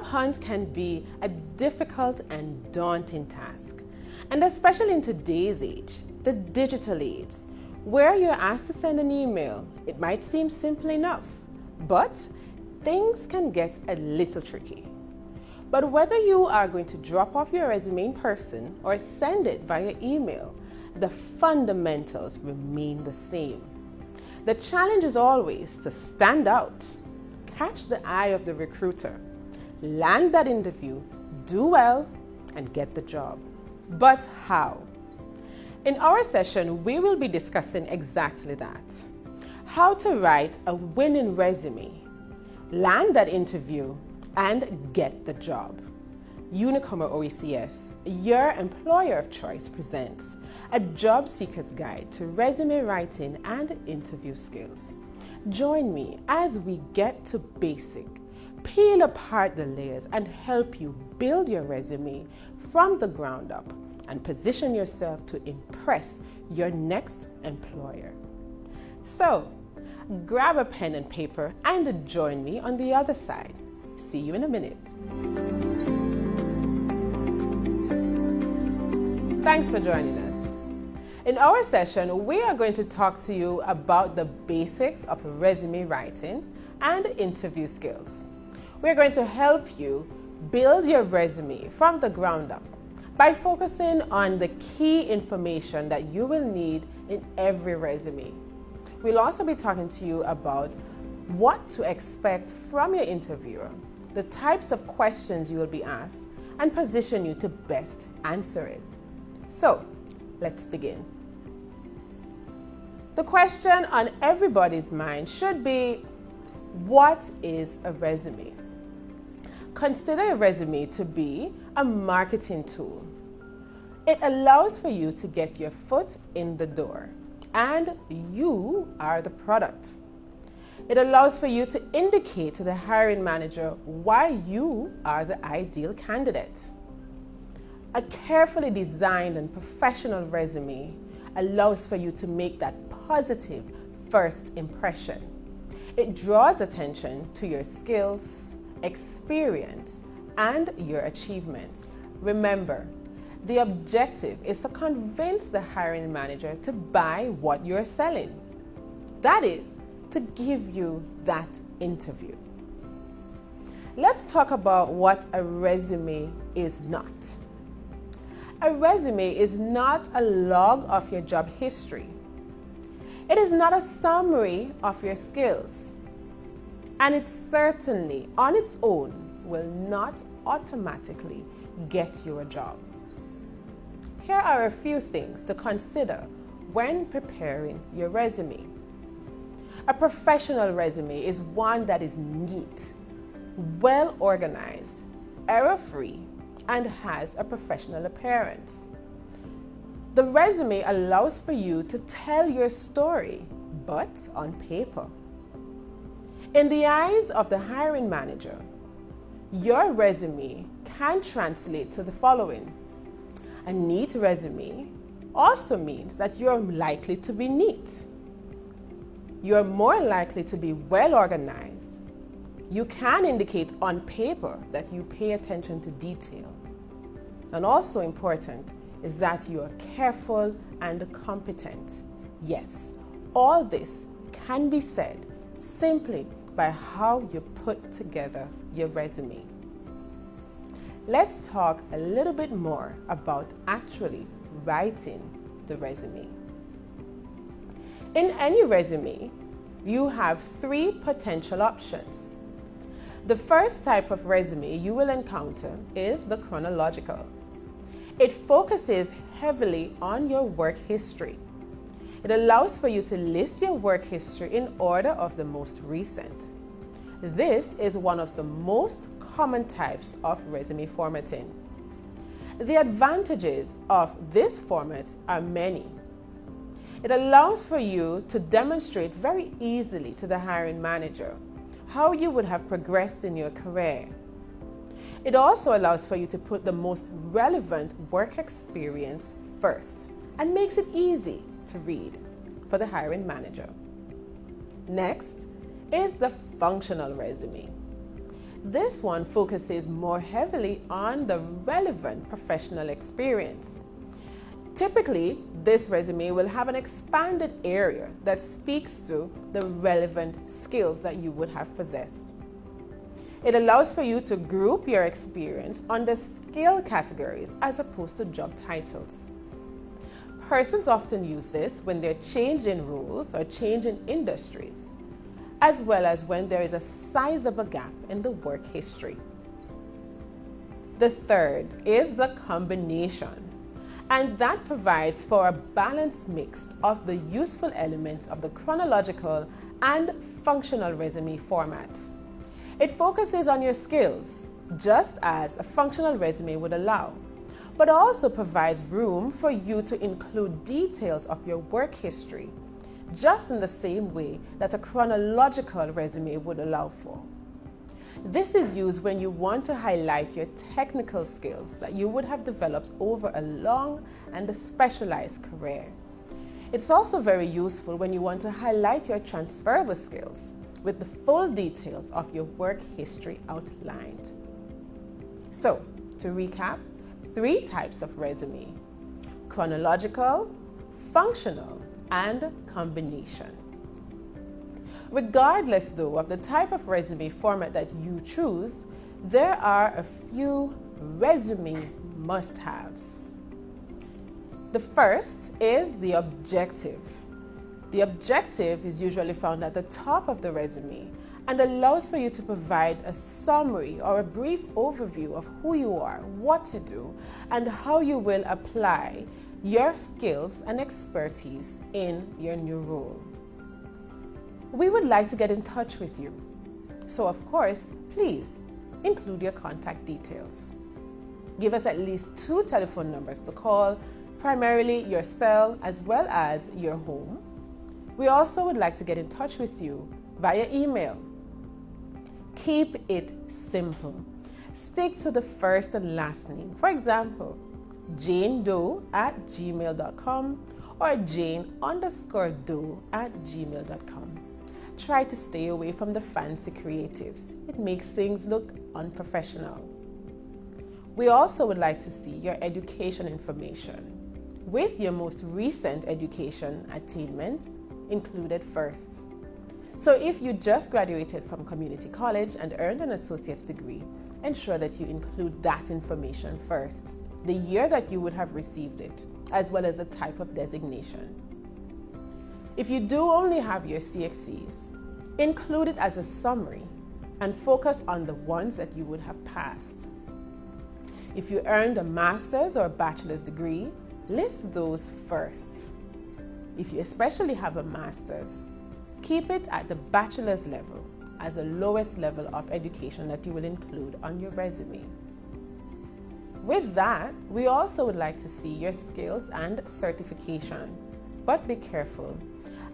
job hunt can be a difficult and daunting task, and especially in today's age, the digital age, where you're asked to send an email. It might seem simple enough, but things can get a little tricky. But whether you are going to drop off your resume in person or send it via email, the fundamentals remain the same. The challenge is always to stand out, catch the eye of the recruiter, land that interview, do well, and get the job. But how? In our session, we will be discussing exactly that. How to write a winning resume, land that interview, and get the job. Unicomer OECS, your employer of choice, presents a job seeker's guide to resume writing and interview skills. Join me as we get to basic, peel apart the layers, and help you build your resume from the ground up and position yourself to impress your next employer. So, grab a pen and paper and join me on the other side. See you in a minute. Thanks for joining us. In our session, we are going to talk to you about the basics of resume writing and interview skills. We're going to help you build your resume from the ground up by focusing on the key information that you will need in every resume. We'll also be talking to you about what to expect from your interviewer, the types of questions you will be asked, and position you to best answer it. So, let's begin. The question on everybody's mind should be, what is a resume? Consider a resume to be a marketing tool. It allows for you to get your foot in the door, and you are the product. It allows for you to indicate to the hiring manager why you are the ideal candidate. A carefully designed and professional resume allows for you to make that positive first impression. It draws attention to your skills, experience, and your achievements. Remember, the objective is to convince the hiring manager to buy what you're selling. That is, to give you that interview. Let's talk about what a resume is not. A resume is not a log of your job history. It is not a summary of your skills. And it certainly, on its own, will not automatically get you a job. Here are a few things to consider when preparing your resume. A professional resume is one that is neat, well organized, error-free, and has a professional appearance. The resume allows for you to tell your story, but on paper. In the eyes of the hiring manager, your resume can translate to the following. A neat resume also means that you're likely to be neat. You're more likely to be well organized. You can indicate on paper that you pay attention to detail. And also important is that you are careful and competent. Yes, all this can be said simply by how you put together your resume. Let's talk a little bit more about actually writing the resume. In any resume, you have three potential options. The first type of resume you will encounter is the chronological. It focuses heavily on your work history. It allows for you to list your work history in order of the most recent. This is one of the most common types of resume formatting. The advantages of this format are many. It allows for you to demonstrate very easily to the hiring manager how you would have progressed in your career. It also allows for you to put the most relevant work experience first and makes it easy to read for the hiring manager. Next is the functional resume. This one focuses more heavily on the relevant professional experience. Typically, this resume will have an expanded area that speaks to the relevant skills that you would have possessed. It allows for you to group your experience under skill categories as opposed to job titles. Persons often use this when they're changing roles or changing industries, as well as when there is a sizable gap in the work history. The third is the combination, and that provides for a balanced mix of the useful elements of the chronological and functional resume formats. It focuses on your skills, just as a functional resume would allow, but also provides room for you to include details of your work history, just in the same way that a chronological resume would allow for. This is used when you want to highlight your technical skills that you would have developed over a long and a specialized career. It's also very useful when you want to highlight your transferable skills with the full details of your work history outlined. So, to recap, 3 types of resume: chronological, functional, and combination. Regardless, though, of the type of resume format that you choose, there are a few resume must-haves. The first is the objective. The objective is usually found at the top of the resume and allows for you to provide a summary or a brief overview of who you are, what to do, and how you will apply your skills and expertise in your new role. We would like to get in touch with you. So of course, please include your contact details. Give us at least 2 telephone numbers to call, primarily your cell as well as your home. We also would like to get in touch with you via email. Keep it simple. Stick to the first and last name. For example, janedoe@gmail.com or jane_doe@gmail.com. Try to stay away from the fancy creatives. It makes things look unprofessional. We also would like to see your education information, with your most recent education attainment included first. So if you just graduated from community college and earned an associate's degree, ensure that you include that information first, the year that you would have received it, as well as the type of designation. If you do only have your CXCs, include it as a summary and focus on the ones that you would have passed. If you earned a master's or a bachelor's degree, list those first. If you especially have a master's, keep it at the bachelor's level as the lowest level of education that you will include on your resume. With that, we also would like to see your skills and certification, but be careful.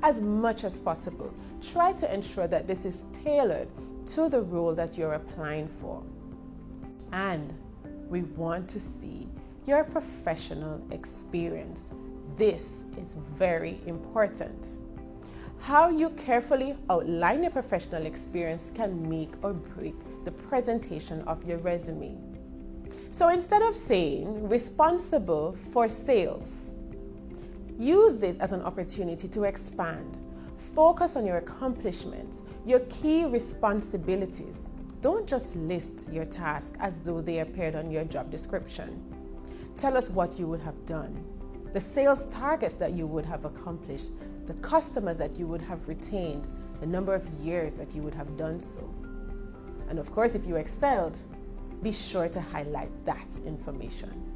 As much as possible, try to ensure that this is tailored to the role that you're applying for. And we want to see your professional experience. This is very important. How you carefully outline your professional experience can make or break the presentation of your resume. So instead of saying responsible for sales, use this as an opportunity to expand. Focus on your accomplishments, your key responsibilities. Don't just list your task as though they appeared on your job description. Tell us what you would have done, the sales targets that you would have accomplished, the customers that you would have retained, the number of years that you would have done so. And of course, if you excelled, be sure to highlight that information.